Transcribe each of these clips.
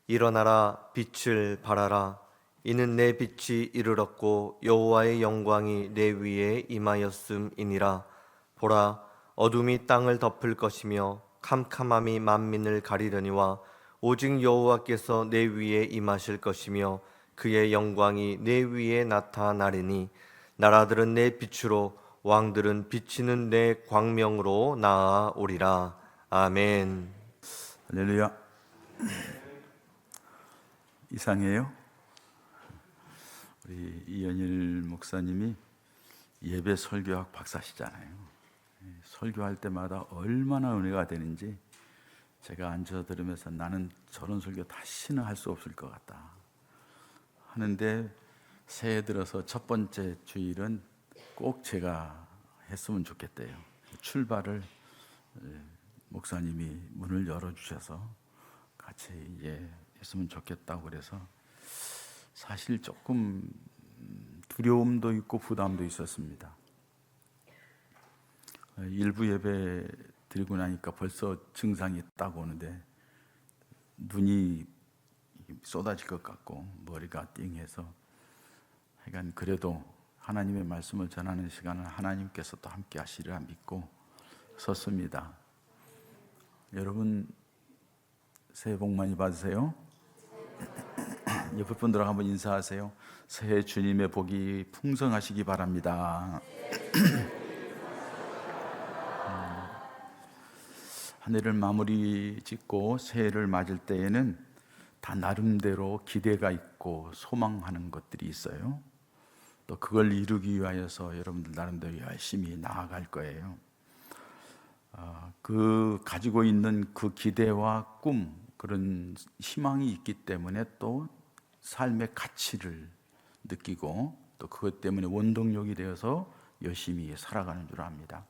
일어나라, 빛을 발하라. 이는 내 빛이 이르렀고 여호와의 영광이 내 위에 임하였음이니라. 보라, 어둠이 땅을 덮을 것이며 캄캄함이 만민을 가리려니와 오직 여호와께서 내 위에 임하실 것이며 그의 영광이 내 위에 나타나리니 나라들은 내 빛으로 왕들은 비치는 내 광명으로 나아오리라. 아멘. 할렐루야. 이상해요? 우리 이연일 목사님이 예배 설교학 박사시잖아요. 설교할 때마다 얼마나 은혜가 되는지 제가 앉아 들으면서 나는 저런 설교 다시는 할 수 없을 것 같다 하는데, 새해 들어서 첫 번째 주일은 꼭 제가 했으면 좋겠대요. 출발을 목사님이 문을 열어주셔서 같이 했으면 좋겠다고 그래서 사실 조금 두려움도 있고 부담도 있었습니다. 일부 예배 드리고 나니까 벌써 증상이 딱 오는데 눈이 쏟아질 것 같고 머리가 띵해서, 하여간 그래도 하나님의 말씀을 전하는 시간을 하나님께서 또 함께 하시리라 믿고 섰습니다. 여러분 새해 복 많이 받으세요. 옆에 분들하고 한번 인사하세요. 새해 주님의 복이 풍성하시기 바랍니다. 한 해를 마무리 짓고 새해를 맞을 때에는 다 나름대로 기대가 있고 소망하는 것들이 있어요. 또 그걸 이루기 위하여서 여러분들 나름대로 열심히 나아갈 거예요. 그 가지고 있는 그 기대와 꿈, 그런 희망이 있기 때문에 또 삶의 가치를 느끼고 또 그것 때문에 원동력이 되어서 열심히 살아가는 줄 압니다.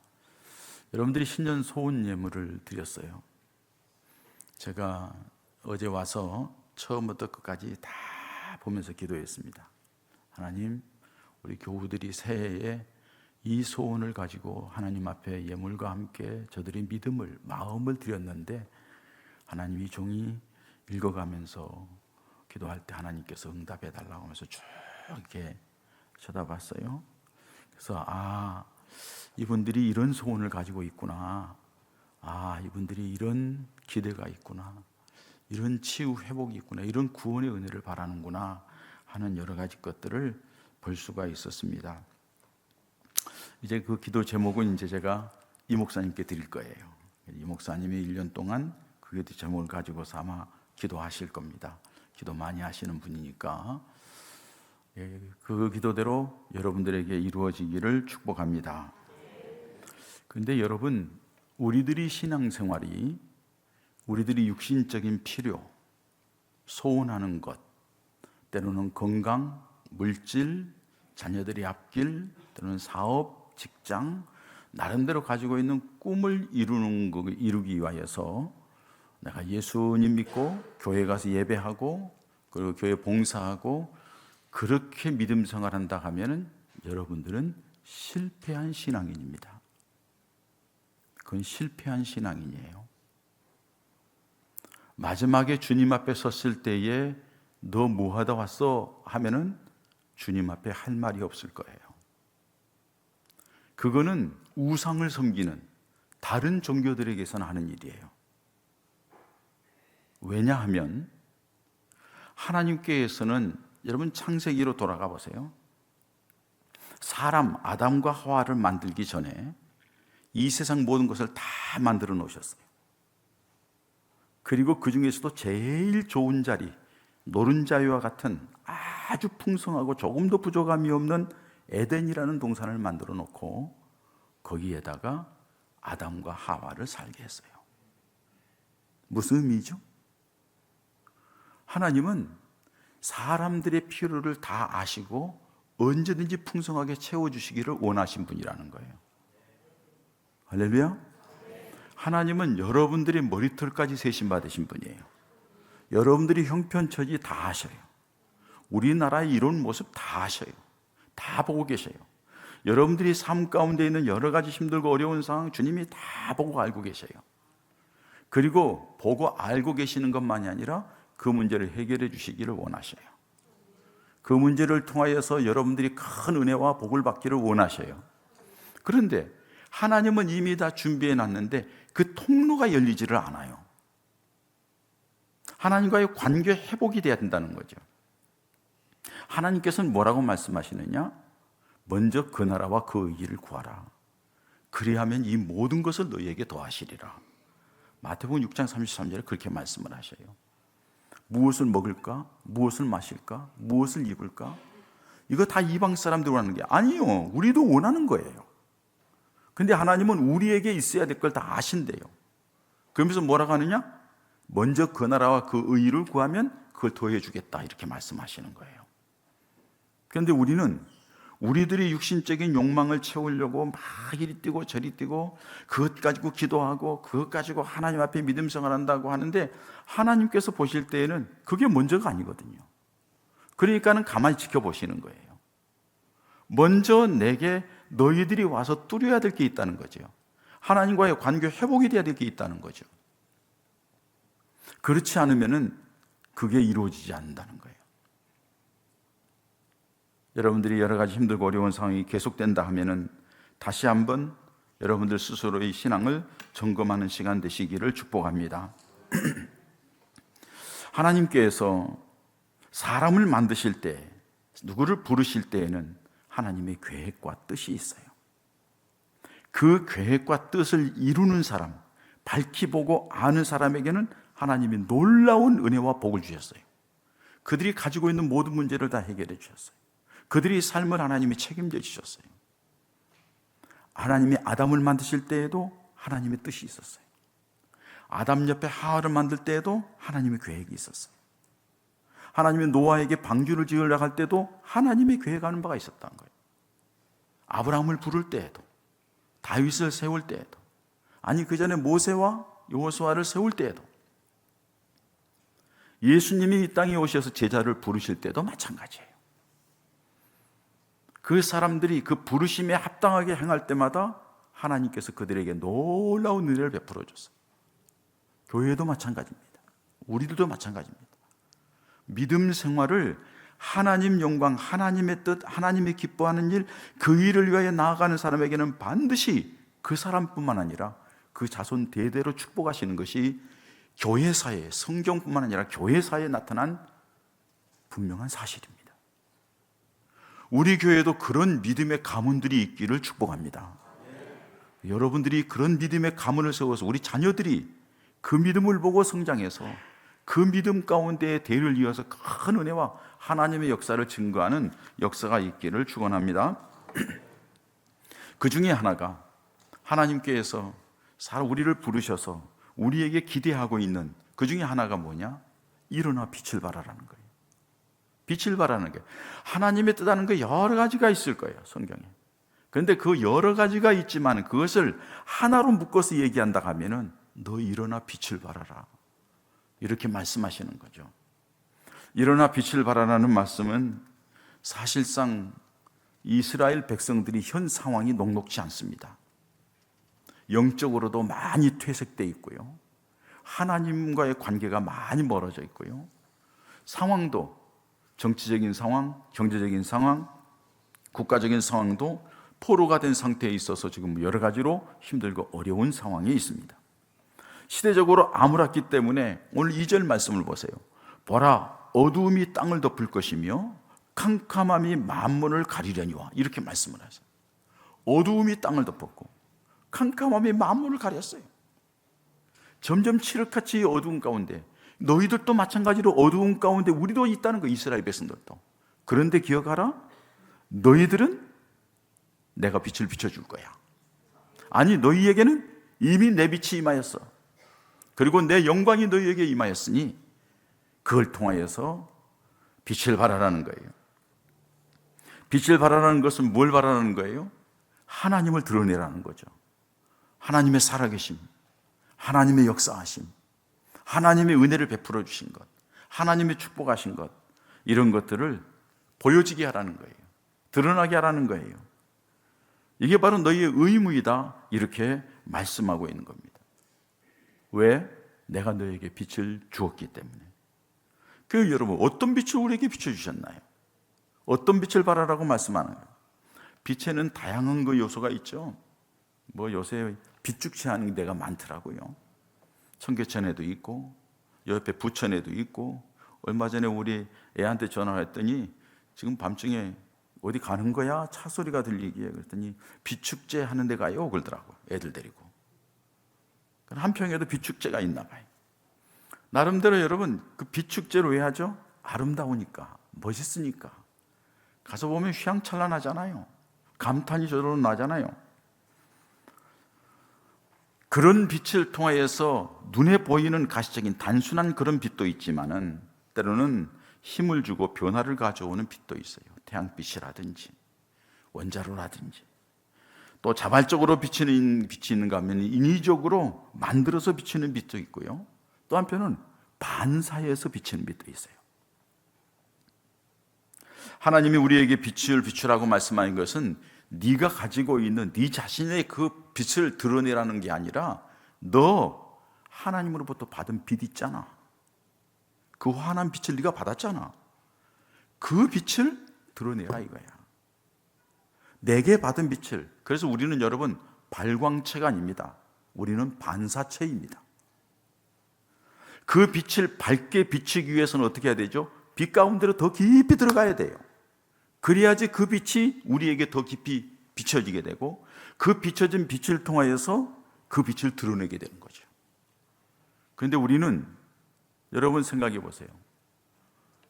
여러분들이 신년 소원 예물을 드렸어요. 제가 어제 와서 처음부터 끝까지 다 보면서 기도했습니다. 하나님, 우리 교우들이 새해에 이 소원을 가지고 하나님 앞에 예물과 함께 저들의 믿음을, 마음을 드렸는데 하나님, 이 종이 읽어가면서 기도할 때 하나님께서 응답해 달라고 하면서 쭉 이렇게 쳐다봤어요. 그래서 이분들이 이런 소원을 가지고 있구나, 이분들이 이런 기대가 있구나, 이런 치유 회복이 있구나, 이런 구원의 은혜를 바라는구나 하는 여러 가지 것들을 볼 수가 있었습니다. 이제 그 기도 제목은 이제 제가 이 목사님께 드릴 거예요. 이 목사님이 1년 동안 그 기도 제목을 가지고서 아마 기도하실 겁니다. 기도 많이 하시는 분이니까 그 기도대로 여러분들에게 이루어지기를 축복합니다. 그런데 여러분, 우리들이 신앙생활이, 우리들이 육신적인 필요, 소원하는 것, 때로는 건강, 물질, 자녀들의 앞길, 때로는 사업, 직장, 나름대로 가지고 있는 꿈을 이루기 위하여서 내가 예수님 믿고 교회 가서 예배하고 그리고 교회 봉사하고 그렇게 믿음 생활한다 하면은 여러분들은 실패한 신앙인입니다. 그건 실패한 신앙인이에요. 마지막에 주님 앞에 섰을 때에 너 뭐 하다 왔어? 하면은 주님 앞에 할 말이 없을 거예요. 그거는 우상을 섬기는 다른 종교들에게서는 하는 일이에요. 왜냐하면 하나님께서는, 여러분 창세기로 돌아가 보세요. 사람 아담과 하와를 만들기 전에 이 세상 모든 것을 다 만들어 놓으셨어요. 그리고 그 중에서도 제일 좋은 자리, 노른자위와 같은 아주 풍성하고 조금도 부족함이 없는 에덴이라는 동산을 만들어 놓고 거기에다가 아담과 하와를 살게 했어요. 무슨 의미죠? 하나님은 사람들의 필요를 다 아시고 언제든지 풍성하게 채워주시기를 원하신 분이라는 거예요. 할렐루야. 하나님은 여러분들의 머리털까지 세심받으신 분이에요. 여러분들이 형편처지 다 아셔요. 우리나라의 이런 모습 다 아셔요. 다 보고 계셔요. 여러분들이 삶 가운데 있는 여러 가지 힘들고 어려운 상황 주님이 다 보고 알고 계셔요. 그리고 보고 알고 계시는 것만이 아니라 그 문제를 해결해 주시기를 원하셔요. 그 문제를 통하여서 여러분들이 큰 은혜와 복을 받기를 원하셔요. 그런데 하나님은 이미 다 준비해 놨는데 그 통로가 열리지를 않아요. 하나님과의 관계 회복이 돼야 된다는 거죠. 하나님께서는 뭐라고 말씀하시느냐? 먼저 그 나라와 그 의를 구하라. 그리하면 이 모든 것을 너희에게 더하시리라. 마태복음 6장 33절에 그렇게 말씀을 하셔요. 무엇을 먹을까? 무엇을 마실까? 무엇을 입을까? 이거 다 이방 사람들 원하는 게 아니요. 우리도 원하는 거예요. 근데 하나님은 우리에게 있어야 될 걸 다 아신대요. 그러면서 뭐라고 하느냐? 먼저 그 나라와 그 의를 구하면 그걸 더해 주겠다 이렇게 말씀하시는 거예요. 그런데 우리들이 육신적인 욕망을 채우려고 막 이리 뛰고 저리 뛰고 그것 가지고 기도하고 그것 가지고 하나님 앞에 믿음 생활한다고 하는데 하나님께서 보실 때에는 그게 먼저가 아니거든요. 그러니까는 가만히 지켜보시는 거예요. 먼저 내게 너희들이 와서 뚫어야 될 게 있다는 거죠. 하나님과의 관계 회복이 돼야 될 게 있다는 거죠. 그렇지 않으면은 그게 이루어지지 않는다는 거예요. 여러분들이 여러 가지 힘들고 어려운 상황이 계속된다 하면은 다시 한번 여러분들 스스로의 신앙을 점검하는 시간 되시기를 축복합니다. 하나님께서 사람을 만드실 때, 누구를 부르실 때에는 하나님의 계획과 뜻이 있어요. 그 계획과 뜻을 이루는 사람, 밝히 보고 아는 사람에게는 하나님이 놀라운 은혜와 복을 주셨어요. 그들이 가지고 있는 모든 문제를 다 해결해 주셨어요. 그들의 삶을 하나님이 책임져 주셨어요. 하나님이 아담을 만드실 때에도 하나님의 뜻이 있었어요. 아담 옆에 하와를 만들 때에도 하나님의 계획이 있었어요. 하나님이 노아에게 방주를 지으려고 할 때도 하나님의 계획하는 바가 있었다는 거예요. 아브라함을 부를 때에도, 다윗을 세울 때에도, 아니 그 전에 모세와 여호수아를 세울 때에도, 예수님이 이 땅에 오셔서 제자를 부르실 때도 마찬가지예요. 그 사람들이 그 부르심에 합당하게 행할 때마다 하나님께서 그들에게 놀라운 은혜를 베풀어 줬어요. 교회도 마찬가지입니다. 우리들도 마찬가지입니다. 믿음 생활을 하나님 영광, 하나님의 뜻, 하나님이 기뻐하는 일, 그 일을 위하여 나아가는 사람에게는 반드시 그 사람뿐만 아니라 그 자손 대대로 축복하시는 것이 교회사에, 성경뿐만 아니라 교회사에 나타난 분명한 사실입니다. 우리 교회도 그런 믿음의 가문들이 있기를 축복합니다. 여러분들이 그런 믿음의 가문을 세워서 우리 자녀들이 그 믿음을 보고 성장해서 그 믿음 가운데에 대를 이어서 큰 은혜와 하나님의 역사를 증거하는 역사가 있기를 축원합니다. 그 중에 하나가 하나님께서 우리를 부르셔서 우리에게 기대하고 있는 그 중에 하나가 뭐냐? 일어나 빛을 발하라는 거예요. 빛을 발하는 게 하나님의 뜻하는 거 여러 가지가 있을 거예요, 성경에. 그런데 그 여러 가지가 있지만 그것을 하나로 묶어서 얘기한다 하면은 너 일어나 빛을 발하라 이렇게 말씀하시는 거죠. 일어나 빛을 발하라는 말씀은 사실상 이스라엘 백성들이 현 상황이 녹록지 않습니다. 영적으로도 많이 퇴색되어 있고요, 하나님과의 관계가 많이 멀어져 있고요, 상황도 정치적인 상황, 경제적인 상황, 국가적인 상황도 포로가 된 상태에 있어서 지금 여러 가지로 힘들고 어려운 상황에 있습니다. 시대적으로 암울했기 때문에 오늘 2절 말씀을 보세요. 보라, 어두움이 땅을 덮을 것이며 캄캄함이 만문을 가리려니와 이렇게 말씀을 하세요. 어두움이 땅을 덮었고 캄캄함이 만문을 가렸어요. 점점 칠흑같이 어두운 가운데, 너희들도 마찬가지로 어두운 가운데 우리도 있다는 거, 이스라엘 백성들도. 그런데 기억하라, 너희들은 내가 빛을 비춰줄 거야. 아니, 너희에게는 이미 내 빛이 임하였어. 그리고 내 영광이 너희에게 임하였으니 그걸 통하여서 빛을 발하라는 거예요. 빛을 발하라는 것은 뭘 발하라는 거예요? 하나님을 드러내라는 거죠. 하나님의 살아계심, 하나님의 역사하심, 하나님의 은혜를 베풀어 주신 것, 하나님의 축복하신 것, 이런 것들을 보여지게 하라는 거예요. 드러나게 하라는 거예요. 이게 바로 너희의 의무이다, 이렇게 말씀하고 있는 겁니다. 왜? 내가 너에게 빛을 주었기 때문에. 그 여러분, 어떤 빛을 우리에게 비춰주셨나요? 어떤 빛을 발하라고 말씀하나요? 빛에는 다양한 그 요소가 있죠. 뭐 요새 빛죽지 않은 데가 많더라고요. 청계천에도 있고 옆에 부천에도 있고, 얼마 전에 우리 애한테 전화를 했더니 지금 밤중에 어디 가는 거야? 차 소리가 들리기에. 그랬더니 빛축제 하는 데 가요 그러더라고요. 애들 데리고. 한평에도 빛축제가 있나 봐요. 나름대로 여러분, 그 빛축제를 왜 하죠? 아름다우니까, 멋있으니까. 가서 보면 휘황찬란하잖아요. 감탄이 저절로 나잖아요. 그런 빛을 통하여서 눈에 보이는 가시적인 단순한 그런 빛도 있지만은 때로는 힘을 주고 변화를 가져오는 빛도 있어요. 태양빛이라든지 원자로라든지, 또 자발적으로 비치는 빛이 있는가 하면 인위적으로 만들어서 비치는 빛도 있고요. 또 한편은 반사해서 비치는 빛도 있어요. 하나님이 우리에게 빛을 비추라고 말씀하는 것은 네가 가지고 있는 네 자신의 그 빛을 드러내라는 게 아니라, 너 하나님으로부터 받은 빛 있잖아. 그 환한 빛을 네가 받았잖아. 그 빛을 드러내라 이거야. 내게 받은 빛을. 그래서 우리는 여러분 발광체가 아닙니다. 우리는 반사체입니다. 그 빛을 밝게 비추기 위해서는 어떻게 해야 되죠? 빛 가운데로 더 깊이 들어가야 돼요. 그래야지 그 빛이 우리에게 더 깊이 비춰지게 되고, 그 비춰진 빛을 통하여서 그 빛을 드러내게 되는 거죠. 그런데 우리는, 여러분 생각해 보세요.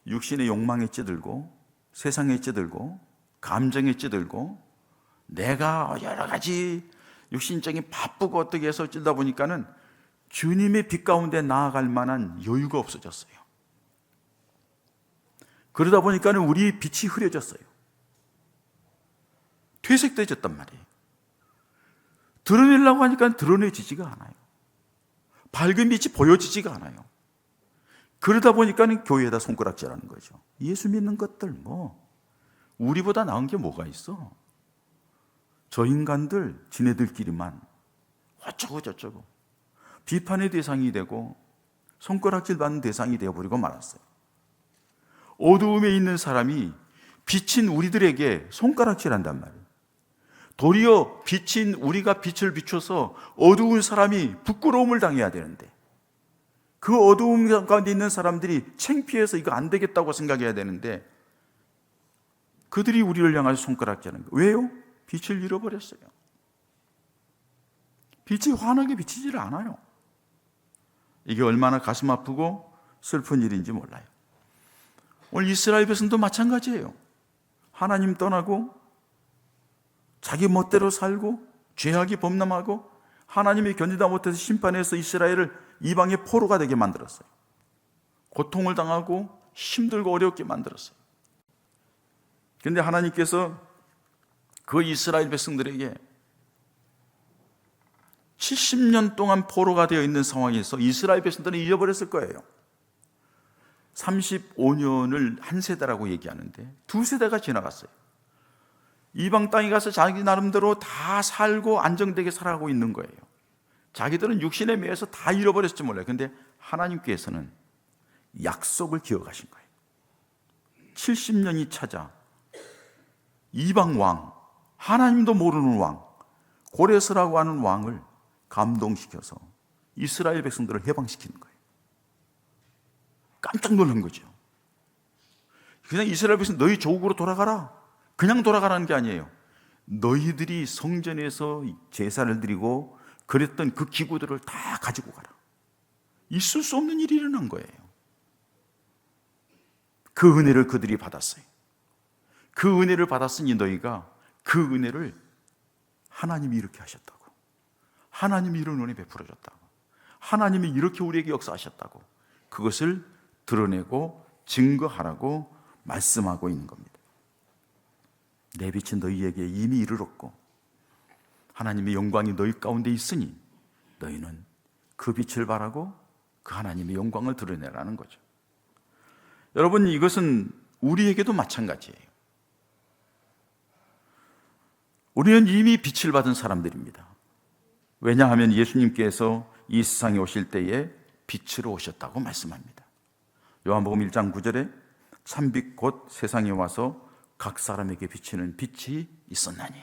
육신의 욕망에 찌들고, 세상에 찌들고, 감정에 찌들고, 내가 여러 가지 육신적인 바쁘고 어떻게 해서 찌다 보니까는 주님의 빛 가운데 나아갈 만한 여유가 없어졌어요. 그러다 보니까는 우리 빛이 흐려졌어요. 퇴색되어졌단 말이에요. 드러내려고 하니까 드러내지지가 않아요. 밝은 빛이 보여지지가 않아요. 그러다 보니까는 교회에다 손가락질하는 거죠. 예수 믿는 것들 우리보다 나은 게 뭐가 있어? 저 인간들 지네들끼리만 어쩌고 저쩌고 비판의 대상이 되고 손가락질 받는 대상이 되어버리고 말았어요. 어두움에 있는 사람이 빛인 우리들에게 손가락질한단 말이에요. 도리어 빛인 우리가 빛을 비춰서 어두운 사람이 부끄러움을 당해야 되는데, 그 어두움 가운데 있는 사람들이 창피해서 이거 안 되겠다고 생각해야 되는데, 그들이 우리를 향해서 손가락질하는 거예요. 왜요? 빛을 잃어버렸어요. 빛이 환하게 비치지를 않아요. 이게 얼마나 가슴 아프고 슬픈 일인지 몰라요. 오늘 이스라엘 백성도 마찬가지예요. 하나님 떠나고 자기 멋대로 살고 죄악이 범람하고 하나님이 견디다 못해서 심판해서 이스라엘을 이방의 포로가 되게 만들었어요. 고통을 당하고 힘들고 어렵게 만들었어요. 그런데 하나님께서 그 이스라엘 백성들에게 70년 동안 포로가 되어 있는 상황에서 이스라엘 백성들은 잊어버렸을 거예요. 35년을 한 세대라고 얘기하는데 두 세대가 지나갔어요. 이방 땅에 가서 자기 나름대로 다 살고 안정되게 살아가고 있는 거예요. 자기들은 육신에 매여서 다 잃어버렸을지 몰라요. 그런데 하나님께서는 약속을 기억하신 거예요. 70년이 찾아 이방 왕, 하나님도 모르는 왕, 고레스라고 하는 왕을 감동시켜서 이스라엘 백성들을 해방시키는 거예요. 깜짝 놀란 거죠. 그냥 이스라엘 백성 너희 조국으로 돌아가라. 그냥 돌아가라는 게 아니에요. 너희들이 성전에서 제사를 드리고 그랬던 그 기구들을 다 가지고 가라. 있을 수 없는 일이 일어난 거예요. 그 은혜를 그들이 받았어요. 그 은혜를 받았으니 너희가 그 은혜를 하나님이 이렇게 하셨다고, 하나님이 이런 은혜 베풀어 줬다고, 하나님이 이렇게 우리에게 역사하셨다고, 그것을 드러내고 증거하라고 말씀하고 있는 겁니다. 내 빛은 너희에게 이미 이르렀고 하나님의 영광이 너희 가운데 있으니 너희는 그 빛을 바라고 그 하나님의 영광을 드러내라는 거죠. 여러분, 이것은 우리에게도 마찬가지예요. 우리는 이미 빛을 받은 사람들입니다. 왜냐하면 예수님께서 이 세상에 오실 때에 빛으로 오셨다고 말씀합니다. 요한복음 1장 9절에 참빛 곧 세상에 와서 각 사람에게 비치는 빛이 있었나니,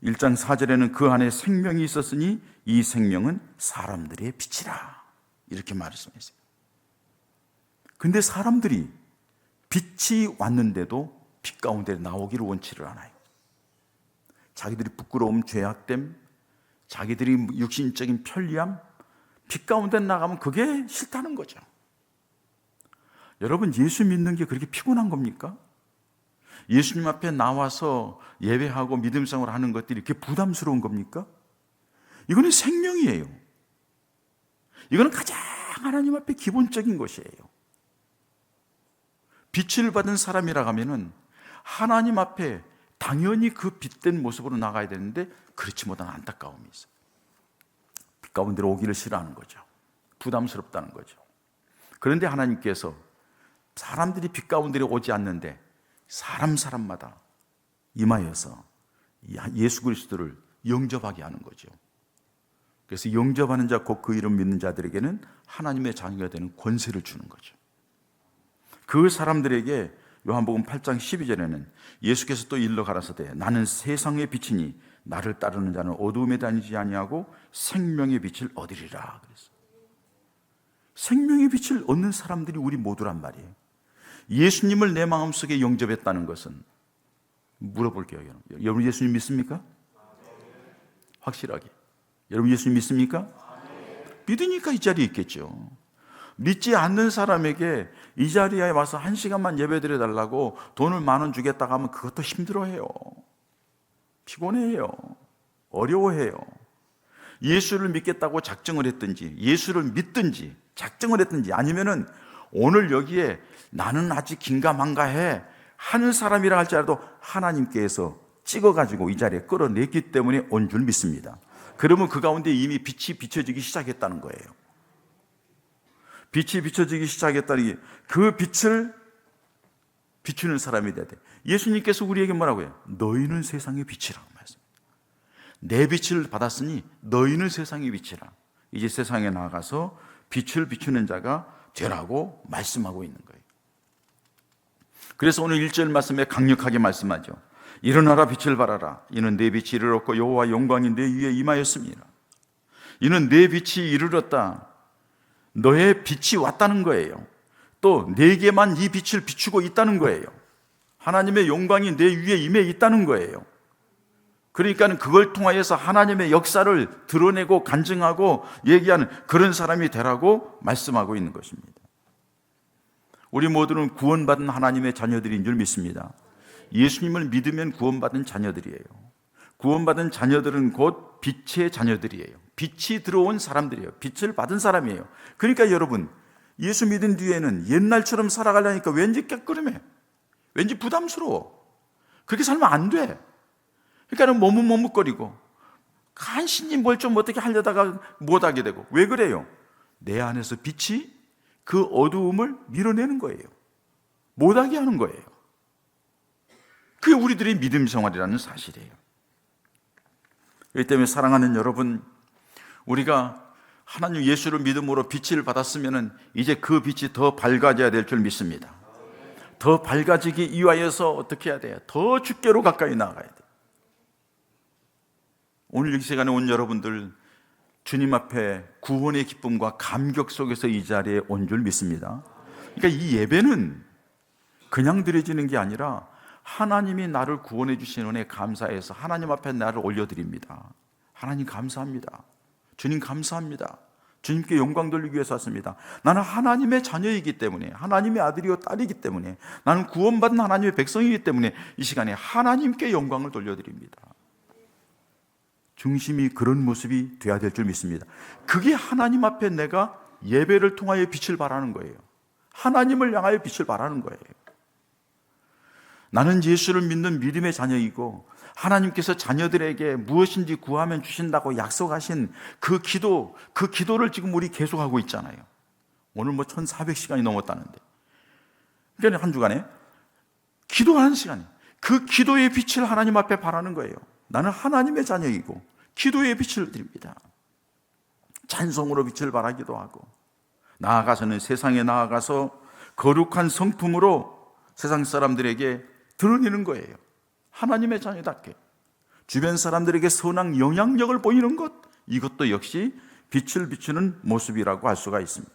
1장 4절에는 그 안에 생명이 있었으니 이 생명은 사람들의 빛이라, 이렇게 말씀했어요. 근데 사람들이 빛이 왔는데도 빛 가운데 나오기를 원치를 않아요. 자기들이 부끄러움, 죄악됨, 자기들이 육신적인 편리함, 빛 가운데 나가면 그게 싫다는 거죠. 여러분, 예수 믿는 게 그렇게 피곤한 겁니까? 예수님 앞에 나와서 예배하고 믿음 생활을 하는 것들이 이렇게 부담스러운 겁니까? 이거는 생명이에요. 이거는 가장 하나님 앞에 기본적인 것이에요. 빛을 받은 사람이라 하면은 하나님 앞에 당연히 그 빛된 모습으로 나가야 되는데 그렇지 못한 안타까움이 있어요. 빛 가운데로 오기를 싫어하는 거죠. 부담스럽다는 거죠. 그런데 하나님께서 사람들이 빛 가운데로 오지 않는데 사람마다 임하여서 예수 그리스도를 영접하게 하는 거죠. 그래서 영접하는 자, 곧 그 이름 믿는 자들에게는 하나님의 자녀가 되는 권세를 주는 거죠. 그 사람들에게 요한복음 8장 12절에는 예수께서 또 일러 가라사대 나는 세상의 빛이니 나를 따르는 자는 어두움에 다니지 아니하고 생명의 빛을 얻으리라 그랬어요. 생명의 빛을 얻는 사람들이 우리 모두란 말이에요. 예수님을 내 마음속에 영접했다는 것은, 물어볼게요. 여러분 예수님 믿습니까? 확실하게. 여러분 예수님 믿습니까? 믿으니까 이 자리에 있겠죠. 믿지 않는 사람에게 이 자리에 와서 1시간만 예배 드려달라고 돈을 10,000원 주겠다고 하면 그것도 힘들어해요. 피곤해요. 어려워해요. 예수를 믿겠다고 작정을 했든지, 예수를 믿든지 작정을 했든지, 아니면은 오늘 여기에 나는 아직 긴가망가해 하는 사람이라 할지라도 하나님께서 찍어가지고 이 자리에 끌어냈기 때문에 온 줄 믿습니다. 그러면 그 가운데 이미 빛이 비춰지기 시작했다는 거예요. 빛이 비춰지기 시작했다는 게, 그 빛을 비추는 사람이 돼야 돼. 예수님께서 우리에게 뭐라고 해요? 너희는 세상의 빛이라고 말씀합니다. 내 빛을 받았으니 너희는 세상의 빛이라. 이제 세상에 나가서 빛을 비추는 자가 되라고 말씀하고 있는 거예요. 그래서 오늘 1절 말씀에 강력하게 말씀하죠. 일어나라 빛을 발하라. 이는 내 빛이 이르렀고 여호와 영광이 내 위에 임하였습니다. 이는 내 빛이 이르렀다. 너의 빛이 왔다는 거예요. 또 내게만 이 빛을 비추고 있다는 거예요. 하나님의 영광이 내 위에 임해 있다는 거예요. 그러니까 그걸 통하여서 하나님의 역사를 드러내고 간증하고 얘기하는 그런 사람이 되라고 말씀하고 있는 것입니다. 우리 모두는 구원받은 하나님의 자녀들인 줄 믿습니다. 예수님을 믿으면 구원받은 자녀들이에요. 구원받은 자녀들은 곧 빛의 자녀들이에요. 빛이 들어온 사람들이에요. 빛을 받은 사람이에요. 그러니까 여러분, 예수 믿은 뒤에는 옛날처럼 살아가려니까 왠지 깨끗해. 왠지 부담스러워. 그렇게 살면 안 돼. 그러니까 머뭇머뭇거리고 간신히 뭘 좀 어떻게 하려다가 못하게 되고. 왜 그래요? 내 안에서 빛이 그 어두움을 밀어내는 거예요. 못하게 하는 거예요. 그게 우리들의 믿음 생활이라는 사실이에요. 그렇기 때문에 사랑하는 여러분, 우리가 하나님 예수를 믿음으로 빛을 받았으면 이제 그 빛이 더 밝아져야 될 줄 믿습니다. 더 밝아지기 위하여서 어떻게 해야 돼요? 더 주께로 가까이 나아가야 돼요. 오늘 이 시간에 온 여러분들, 주님 앞에 구원의 기쁨과 감격 속에서 이 자리에 온 줄 믿습니다. 그러니까 이 예배는 그냥 드려지는 게 아니라 하나님이 나를 구원해 주신 은혜에 감사해서 하나님 앞에 나를 올려드립니다. 하나님 감사합니다. 주님 감사합니다. 주님께 영광 돌리기 위해서 왔습니다. 나는 하나님의 자녀이기 때문에, 하나님의 아들이요 딸이기 때문에, 나는 구원받은 하나님의 백성이기 때문에 이 시간에 하나님께 영광을 돌려드립니다. 중심이 그런 모습이 돼야 될 줄 믿습니다. 그게 하나님 앞에 내가 예배를 통하여 빛을 발하는 거예요. 하나님을 향하여 빛을 발하는 거예요. 나는 예수를 믿는 믿음의 자녀이고 하나님께서 자녀들에게 무엇인지 구하면 주신다고 약속하신 그 기도를 지금 우리 계속하고 있잖아요. 오늘 1400시간이 넘었다는데. 그러니까 한 주간에 기도하는 시간에 그 기도의 빛을 하나님 앞에 바라는 거예요. 나는 하나님의 자녀이고 기도의 빛을 드립니다. 찬송으로 빛을 발하기도 하고, 나아가서는 세상에 나아가서 거룩한 성품으로 세상 사람들에게 드러내는 거예요. 하나님의 자녀답게 주변 사람들에게 선한 영향력을 보이는 것, 이것도 역시 빛을 비추는 모습이라고 할 수가 있습니다.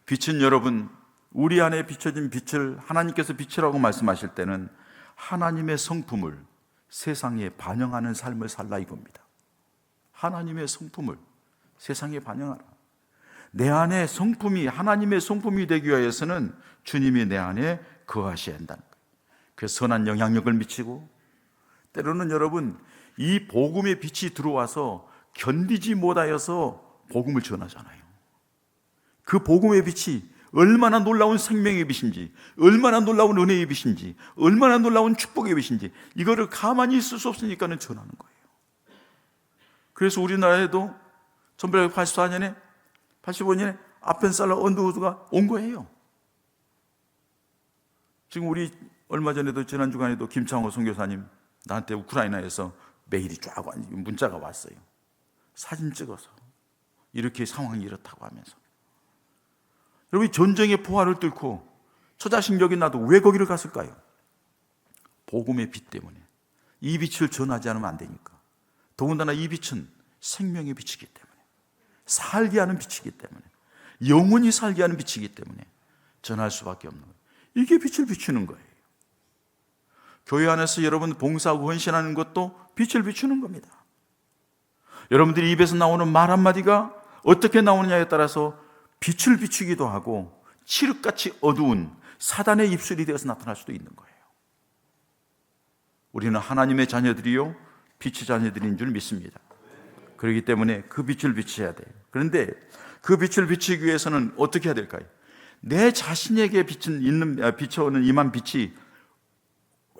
빛은 여러분, 우리 안에 비춰진 빛을 하나님께서 빛이라고 말씀하실 때는 하나님의 성품을 세상에 반영하는 삶을 살라 이겁니다. 하나님의 성품을 세상에 반영하라. 내 안에 성품이 하나님의 성품이 되기 위해서는 주님이 내 안에 거하셔야 한다는 거예요. 그 선한 영향력을 미치고, 때로는 여러분 이 복음의 빛이 들어와서 견디지 못하여서 복음을 전하잖아요. 그 복음의 빛이 얼마나 놀라운 생명의 빛인지, 얼마나 놀라운 은혜의 빛인지, 얼마나 놀라운 축복의 빛인지, 이거를 가만히 있을 수 없으니까는 전하는 거예요. 그래서 우리나라에도 1984년에 85년에 아펜살라 언더우드가 온 거예요. 지금 우리 얼마 전에도 지난 주간에도 김창호 선교사님 나한테 우크라이나에서 메일이 쫙 문자가 왔어요. 사진 찍어서 이렇게 상황이 이렇다고 하면서. 여러분, 전쟁의 포화를 뚫고 처자식력이 나도 왜 거기를 갔을까요? 복음의 빛 때문에. 이 빛을 전하지 않으면 안 되니까. 더군다나 이 빛은 생명의 빛이기 때문에, 살게 하는 빛이기 때문에, 영원히 살게 하는 빛이기 때문에 전할 수밖에 없는 거예요. 이게 빛을 비추는 거예요. 교회 안에서 여러분 봉사하고 헌신하는 것도 빛을 비추는 겁니다. 여러분들이 입에서 나오는 말 한마디가 어떻게 나오느냐에 따라서 빛을 비추기도 하고 칠흑같이 어두운 사단의 입술이 되어서 나타날 수도 있는 거예요. 우리는 하나님의 자녀들이요 빛의 자녀들인 줄 믿습니다. 그렇기 때문에 그 빛을 비춰야 돼요. 그런데 그 빛을 비추기 위해서는 어떻게 해야 될까요? 내 자신에게 비춰오는 임한 빛이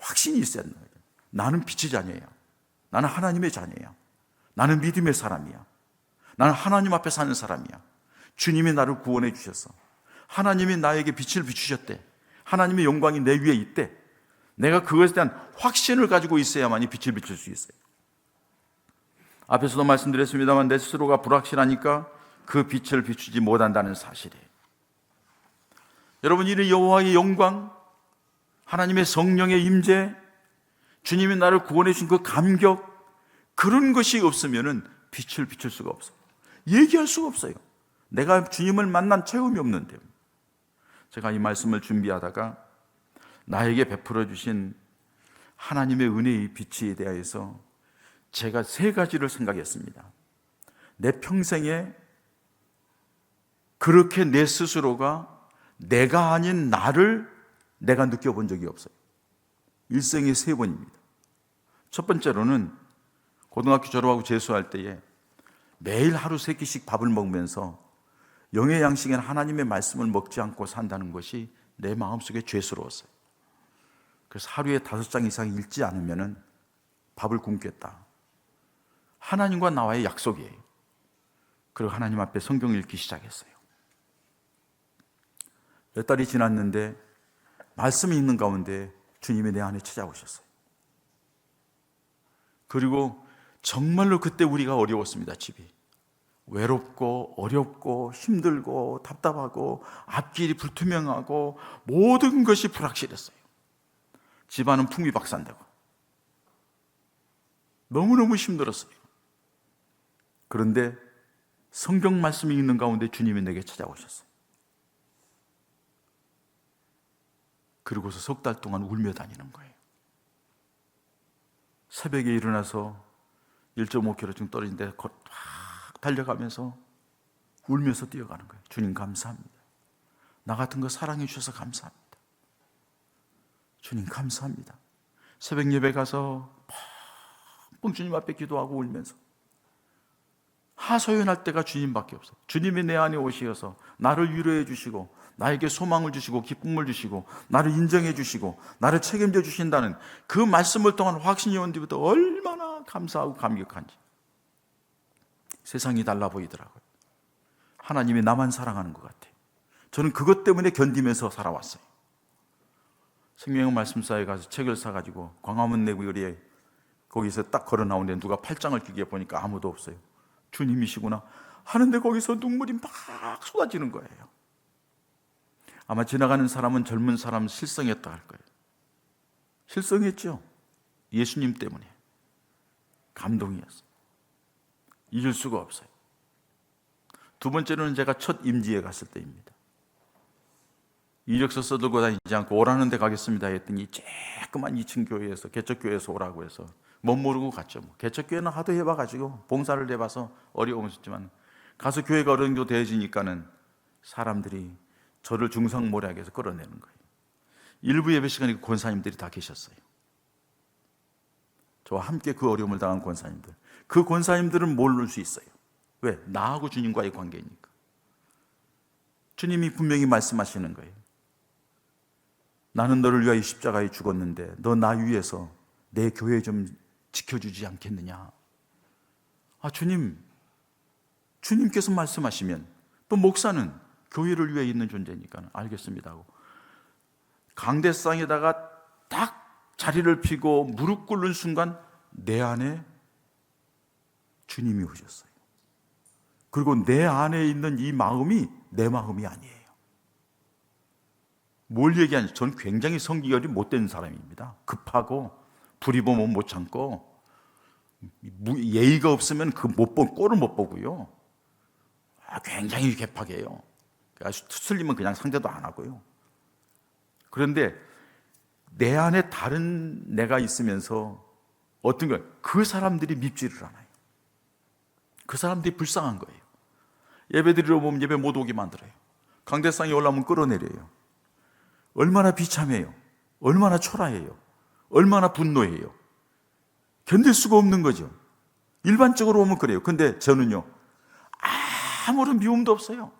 확신이 있어야 한다. 나는 빛의 자녀야. 나는 하나님의 자녀야. 나는 믿음의 사람이야. 나는 하나님 앞에 사는 사람이야. 주님이 나를 구원해 주셔서 하나님이 나에게 빛을 비추셨대. 하나님의 영광이 내 위에 있대. 내가 그것에 대한 확신을 가지고 있어야만이 빛을 비출 수 있어요. 앞에서도 말씀드렸습니다만 내 스스로가 불확실하니까 그 빛을 비추지 못한다는 사실이에요. 여러분, 이 여호와의 영광, 하나님의 성령의 임재, 주님이 나를 구원해 주신 그 감격, 그런 것이 없으면 빛을 비출 수가 없어요. 얘기할 수가 없어요. 내가 주님을 만난 체험이 없는데. 제가 이 말씀을 준비하다가 나에게 베풀어 주신 하나님의 은혜의 빛에 대해서 제가 3가지를 생각했습니다. 내 평생에 그렇게 내 스스로가 내가 아닌 나를 내가 느껴본 적이 없어요. 일생에 3번입니다. 첫 번째로는 고등학교 졸업하고 재수할 때에 매일 하루 3끼씩 밥을 먹으면서 영의 양식인 하나님의 말씀을 먹지 않고 산다는 것이 내 마음속에 죄스러웠어요. 그래서 하루에 5장 이상 읽지 않으면 밥을 굶겠다. 하나님과 나와의 약속이에요. 그리고 하나님 앞에 성경을 읽기 시작했어요. 몇 달이 지났는데 말씀이 있는 가운데 주님이 내 안에 찾아오셨어요. 그리고 정말로 그때 우리가 어려웠습니다. 집이 외롭고 어렵고 힘들고 답답하고 앞길이 불투명하고 모든 것이 불확실했어요. 집안은 풍비박산되고 너무너무 힘들었어요. 그런데 성경 말씀이 있는 가운데 주님이 내게 찾아오셨어요. 그리고서 3달 동안 울며 다니는 거예요. 새벽에 일어나서 1.5km 떨어진데 확 달려가면서 울면서 뛰어가는 거예요. 주님 감사합니다. 나 같은 거 사랑해 주셔서 감사합니다. 주님 감사합니다. 새벽 예배 가서 펑 주님 앞에 기도하고 울면서 하소연할 때가 주님밖에 없어요. 주님이 내 안에 오시어서 나를 위로해 주시고 나에게 소망을 주시고 기쁨을 주시고 나를 인정해 주시고 나를 책임져 주신다는 그 말씀을 통한 확신이 온 뒤부터 얼마나 감사하고 감격한지. 세상이 달라 보이더라고요. 하나님이 나만 사랑하는 것 같아요. 저는 그것 때문에 견디면서 살아왔어요. 생명의 말씀사에 가서 책을 사가지고 광화문 내거리에 거기서 딱 걸어 나오는데 누가 8장을 끼게 보니까 아무도 없어요. 주님이시구나. 하는데 거기서 눈물이 막 쏟아지는 거예요. 아마 지나가는 사람은 젊은 사람 실성했다 할 거예요. 실성했죠. 예수님 때문에. 감동이었어요. 잊을 수가 없어요. 두 번째로는 제가 첫 임지에 갔을 때입니다. 이력서 써들고 다니지 않고 오라는 데 가겠습니다 했더니 조그만 2층 교회에서, 개척교회에서 오라고 해서 못 모르고 갔죠. 개척교회는 하도 해봐가지고 봉사를 해봐서 어려움이 있었지만 가서 교회가 어느 정도 되어지니까는 사람들이 저를 중상모략에서 끌어내는 거예요. 일부 예배 시간에 권사님들이 다 계셨어요. 저와 함께 그 어려움을 당한 권사님들. 그 권사님들은 모를 수 있어요. 왜? 나하고 주님과의 관계니까. 주님이 분명히 말씀하시는 거예요. 나는 너를 위하여 십자가에 죽었는데 너 나 위해서 내 교회 좀 지켜주지 않겠느냐. 아, 주님께서 말씀하시면 또 목사는 교회를 위해 있는 존재니까 알겠습니다 하고 강대상에다가 딱 자리를 펴고 무릎 꿇는 순간 내 안에 주님이 오셨어요. 그리고 내 안에 있는 이 마음이 내 마음이 아니에요. 뭘 얘기하는지, 저는 굉장히 성기결이 못된 사람입니다. 급하고 불이 보면 못 참고 예의가 없으면 그 꼴을 못 보고요. 굉장히 개팍해요. 틀리면 그냥 상대도 안 하고요. 그런데 내 안에 다른 내가 있으면서 어떤 걸, 그 사람들이 밉지를 않아요. 그 사람들이 불쌍한 거예요. 예배 드리러 보면 예배 못 오게 만들어요. 강대상에 올라오면 끌어내려요. 얼마나 비참해요. 얼마나 초라해요. 얼마나 분노해요. 견딜 수가 없는 거죠. 일반적으로 보면 그래요. 근데 저는요, 아무런 미움도 없어요.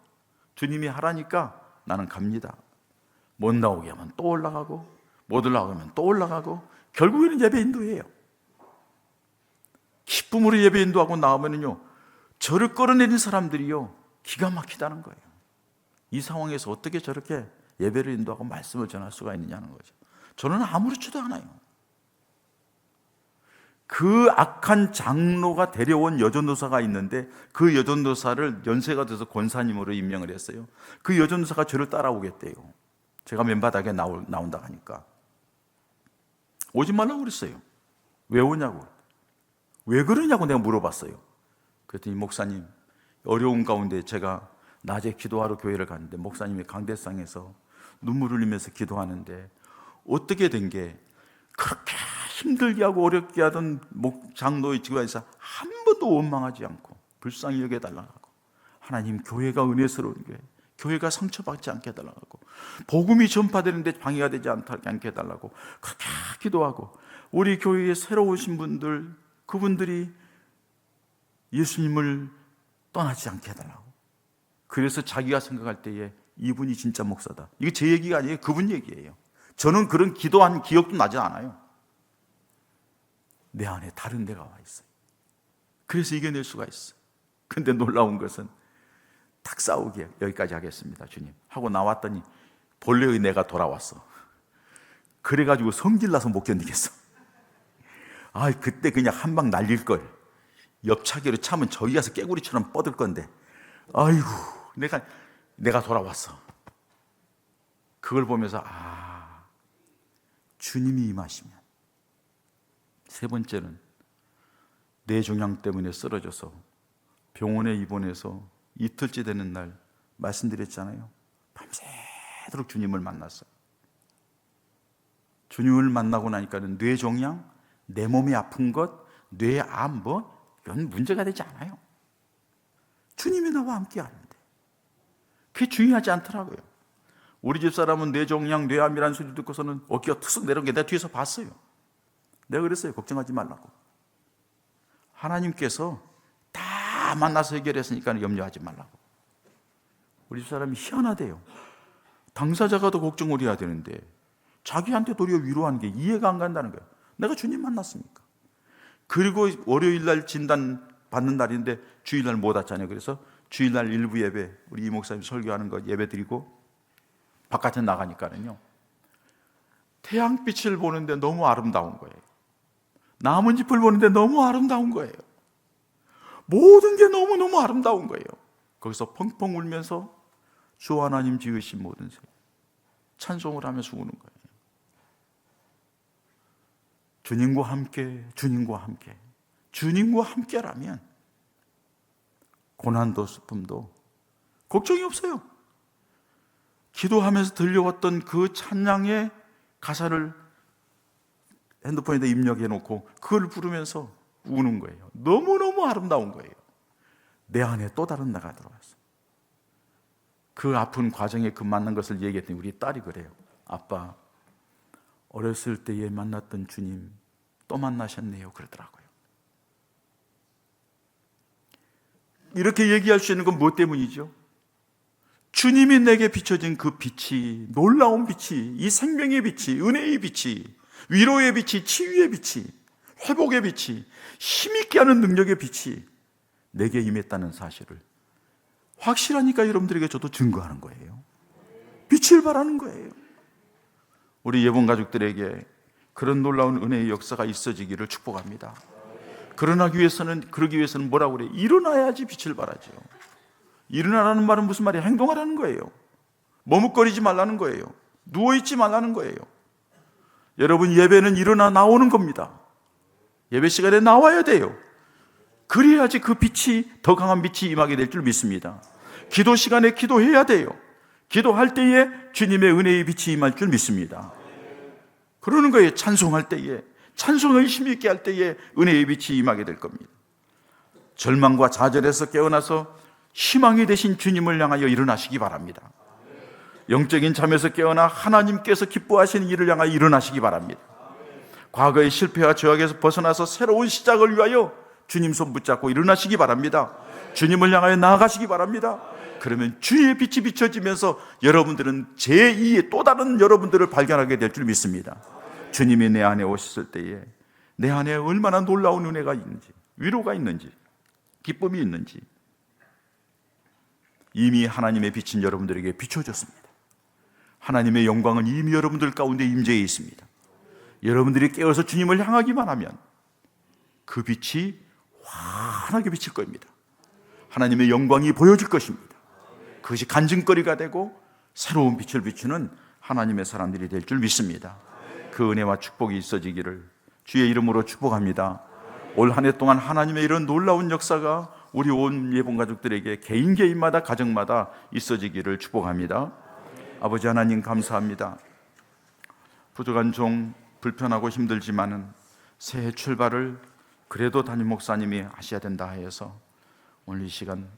주님이 하라니까 나는 갑니다. 못 나오게 하면 또 올라가고, 못 올라가면 또 올라가고, 결국에는 예배 인도예요. 기쁨으로 예배 인도하고 나오면요, 저를 끌어내린 사람들이요, 기가 막히다는 거예요. 이 상황에서 어떻게 저렇게 예배를 인도하고 말씀을 전할 수가 있느냐는 거죠. 저는 아무렇지도 않아요. 그 악한 장로가 데려온 여전도사가 있는데 그 여전도사를 연세가 돼서 권사님으로 임명을 했어요. 그 여전도사가 저를 따라오겠대요. 제가 맨바닥에 나온다 하니까 오지 말라고 그랬어요. 왜 오냐고, 왜 그러냐고 내가 물어봤어요. 그랬더니 목사님, 어려운 가운데 제가 낮에 기도하러 교회를 갔는데 목사님이 강대상에서 눈물 흘리면서 기도하는데 어떻게 된 게 그렇게 힘들게 하고 어렵게 하던 장로의 집안에서 한 번도 원망하지 않고 불쌍히 여겨달라고 하고, 하나님 교회가 은혜스러운 교회가 상처받지 않게 해달라고, 복음이 전파되는데 방해가 되지 않게 해달라고 그렇게 기도하고, 우리 교회에 새로 오신 분들, 그분들이 예수님을 떠나지 않게 해달라고. 그래서 자기가 생각할 때에 이분이 진짜 목사다. 이게 제 얘기가 아니에요. 그분 얘기예요. 저는 그런 기도한 기억도 나지 않아요. 내 안에 다른 데가 와 있어요. 그래서 이겨낼 수가 있어요. 근데 놀라운 것은 탁 싸우게, 여기까지 하겠습니다 주님 하고 나왔더니 본래의 내가 돌아왔어. 그래가지고 성질나서 못 견디겠어. 그때 그냥 한 방 날릴걸. 옆차기로 차면 저기 가서 깨구리처럼 뻗을 건데, 아이고, 내가 돌아왔어. 그걸 보면서 주님이 임하시면. 세 번째는 뇌종양 때문에 쓰러져서 병원에 입원해서 이틀째 되는 날 말씀드렸잖아요. 밤새도록 주님을 만났어요. 주님을 만나고 나니까는 뇌종양, 내 몸이 아픈 것, 뇌암 이건 문제가 되지 않아요. 주님이 나와 함께 하는데 그게 중요하지 않더라고요. 우리 집사람은 뇌종양, 뇌암이라는 소리 듣고서는 어깨가 툭 내려온 게 내가 뒤에서 봤어요. 내가 그랬어요. 걱정하지 말라고. 하나님께서 다 만나서 해결했으니까 염려하지 말라고. 우리 집사람이 희한하대요. 당사자가 더 걱정을 해야 되는데 자기한테 도리어 위로하는 게 이해가 안 간다는 거예요. 내가 주님 만났으니까. 그리고 월요일 날 진단 받는 날인데 주일날 못 왔잖아요. 그래서 주일날 일부 예배, 우리 이 목사님 설교하는 거 예배 드리고 바깥에 나가니까는요, 태양빛을 보는데 너무 아름다운 거예요. 나뭇잎을 보는데 너무 아름다운 거예요. 모든 게 너무너무 아름다운 거예요. 거기서 펑펑 울면서 주 하나님 지으신 모든 세 찬송을 하면서 우는 거예요. 주님과 함께, 주님과 함께, 주님과 함께라면 고난도 슬픔도 걱정이 없어요. 기도하면서 들려왔던 그 찬양의 가사를 핸드폰에다 입력해 놓고 그걸 부르면서 우는 거예요. 너무너무 아름다운 거예요. 내 안에 또 다른 나가 들어왔어. 그 아픈 과정에 그 만난 것을 얘기했더니 우리 딸이 그래요. 아빠, 어렸을 때에 만났던 주님 또 만나셨네요. 그러더라고요. 이렇게 얘기할 수 있는 건 무엇 때문이죠? 주님이 내게 비춰진 그 빛이, 놀라운 빛이, 이 생명의 빛이, 은혜의 빛이, 위로의 빛이, 치유의 빛이, 회복의 빛이, 힘있게 하는 능력의 빛이 내게 임했다는 사실을 확실하니까 여러분들에게 저도 증거하는 거예요. 빛을 발하는 거예요. 우리 예본 가족들에게 그런 놀라운 은혜의 역사가 있어지기를 축복합니다. 그러기 위해서는 뭐라고 그래요? 일어나야지 빛을 발하죠. 일어나라는 말은 무슨 말이에요? 행동하라는 거예요. 머뭇거리지 말라는 거예요. 누워있지 말라는 거예요. 여러분, 예배는 일어나 나오는 겁니다. 예배 시간에 나와야 돼요. 그래야지 그 빛이, 더 강한 빛이 임하게 될 줄 믿습니다. 기도 시간에 기도해야 돼요. 기도할 때에 주님의 은혜의 빛이 임할 줄 믿습니다. 그러는 거예요. 찬송할 때에, 찬송을 힘 있게 할 때에 은혜의 빛이 임하게 될 겁니다. 절망과 좌절에서 깨어나서 희망이 되신 주님을 향하여 일어나시기 바랍니다. 영적인 잠에서 깨어나 하나님께서 기뻐하시는 일을 향하여 일어나시기 바랍니다. 과거의 실패와 죄악에서 벗어나서 새로운 시작을 위하여 주님 손 붙잡고 일어나시기 바랍니다. 주님을 향하여 나아가시기 바랍니다. 그러면 주의 빛이 비춰지면서 여러분들은 제2의 또 다른 여러분들을 발견하게 될 줄 믿습니다. 주님이 내 안에 오셨을 때에 내 안에 얼마나 놀라운 은혜가 있는지, 위로가 있는지, 기쁨이 있는지 이미 하나님의 빛은 여러분들에게 비춰졌습니다. 하나님의 영광은 이미 여러분들 가운데 임재해 있습니다. 여러분들이 깨어서 주님을 향하기만 하면 그 빛이 환하게 비칠 겁니다. 하나님의 영광이 보여질 것입니다. 그것이 간증거리가 되고 새로운 빛을 비추는 하나님의 사람들이 될 줄 믿습니다. 그 은혜와 축복이 있어지기를 주의 이름으로 축복합니다. 올 한 해 동안 하나님의 이런 놀라운 역사가 우리 온 예본 가족들에게 개인마다 가정마다 있어지기를 축복합니다. 아버지 하나님 감사합니다. 부족한 종, 불편하고 힘들지만은 새해 출발을 그래도 담임 목사님이 하셔야 된다 하여서 오늘 이 시간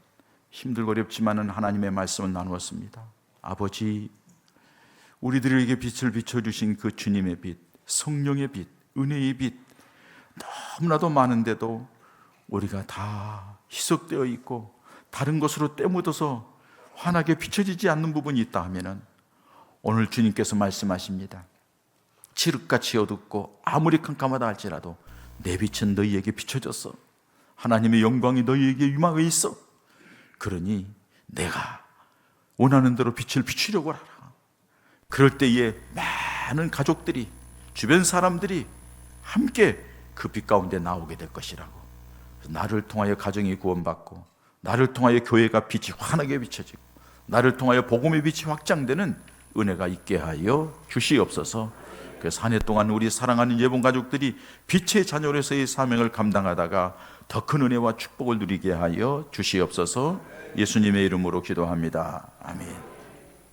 힘들고 어렵지만은 하나님의 말씀을 나누었습니다. 아버지, 우리들에게 빛을 비춰주신 그 주님의 빛, 성령의 빛, 은혜의 빛 너무나도 많은데도 우리가 다 희석되어 있고 다른 것으로 때묻어서 환하게 비춰지지 않는 부분이 있다 하면은 오늘 주님께서 말씀하십니다. 칠흑같이 어둡고 아무리 캄캄하다 할지라도 내 빛은 너희에게 비춰졌어. 하나님의 영광이 너희에게 임하고 있어. 그러니 내가 원하는 대로 빛을 비추려고 하라. 그럴 때에 많은 가족들이, 주변 사람들이 함께 그 빛 가운데 나오게 될 것이라고. 나를 통하여 가정이 구원받고, 나를 통하여 교회가 빛이 환하게 비춰지고, 나를 통하여 복음의 빛이 확장되는 은혜가 있게 하여 주시옵소서. 그래서 한 해 동안 우리 사랑하는 예본 가족들이 빛의 자녀로서의 사명을 감당하다가 더 큰 은혜와 축복을 누리게 하여 주시옵소서. 예수님의 이름으로 기도합니다. 아멘.